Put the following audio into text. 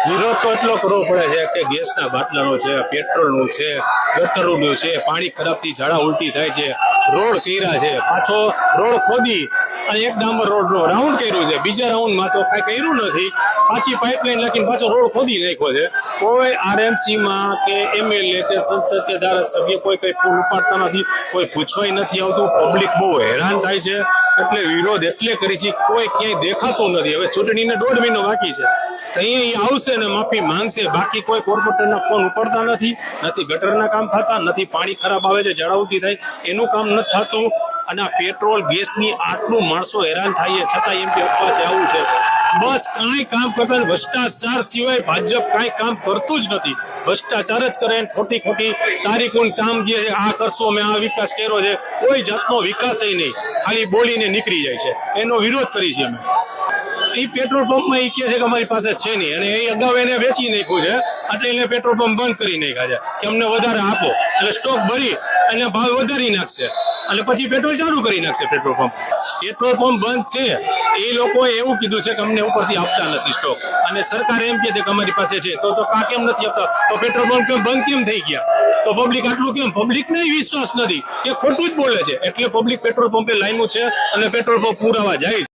વિરોધ તો એટલો કરવો પડે છે કે ગેસના બાટલાનો છે, પેટ્રોલનું છે, ગટરનું છે, પાણી ખરાબથી ઝાડા ઉલટી થાય છે, રોડ કર્યા છે, પાછો રોડ ખોદી અને એક ડામર રોડનો રાઉન્ડ કર્યું છે, બીજા રાઉન્ડમાં તો કાંઈ કર્યું નથી, પાછી પાઇપલાઇન નાખીને પાછો રોડ ખોદી નાખ્યો છે. કોઈ આરએમસીમાં કે એમએલએ કે સંસદ કે ધારાસભ્ય કોઈ કંઈ ફોન ઉપાડતા નથી, કોઈ પૂછવાય નથી આવતું, પબ્લિક બહુ હેરાન થાય છે. એટલે વિરોધ એટલે કરી છે, કોઈ ક્યાંય દેખાતું નથી. હવે ચૂંટણીને 1.5 મહિનો બાકી છે, તો અહીંયા આવશે ને માફી માંગશે, બાકી કોઈ કોર્પોરેટરના ફોન ઉપાડતા નથી, નથી ગટરના કામ થતા, નથી પાણી ખરાબ આવે છે, ઝાડા ઉલટી થાય એનું કામ નથી થતું. અને આ પેટ્રોલ ગેસની આટલું માણસો હેરાન થાય છતાં એમ કે અફવા છે, આવું છે. બસ કાંઈ કામ કરતા નથી. ભ્રષ્ટાચાર સિવાય ભાજપ કાંઈ કામ કરતું જ નથી. ભ્રષ્ટાચાર જ કરે, ખોટી ખોટી તારીખોનું કામ જે આ કરશો, મેં આ વિકાસ કર્યો છે, કોઈ જાતનો વિકાસ નહીં, ખાલી બોલીને નીકળી જાય છે. એનો વિરોધ કરી છે અમે. એ પેટ્રોલ પંપમાં એ કહે છે કે અમારી પાસે છે નહીં, અને એ અગાઉ એને વેચી નાખ્યું છે, એટલે એને પેટ્રોલ પંપ બંધ કરી નાખ્યા છે કે અમને વધારે આપો, એટલે સ્ટોક ભરી અને ભાવ વધારી નાખશે અને પછી પેટ્રોલ ચાલુ કરી નાખશે. પેટ્રોલ પંપ બંધ છે, એ લોકોએ એવું કીધું છે કે અમને ઉપરથી આપતા નથી સ્ટોક, અને સરકાર એમ કહે છે કે અમારી પાસે છે, તો કાં કેમ નથી આપતા? તો પેટ્રોલ પંપ બંધ કેમ થઈ ગયા? તો પબ્લિક આટલું કેમ? પબ્લિકને વિશ્વાસ નથી, કે ખોટું જ બોલે છે, એટલે પબ્લિક પેટ્રોલ પંપે લાઈનું છે અને પેટ્રોલ પંપ પુરાવા જાય છે.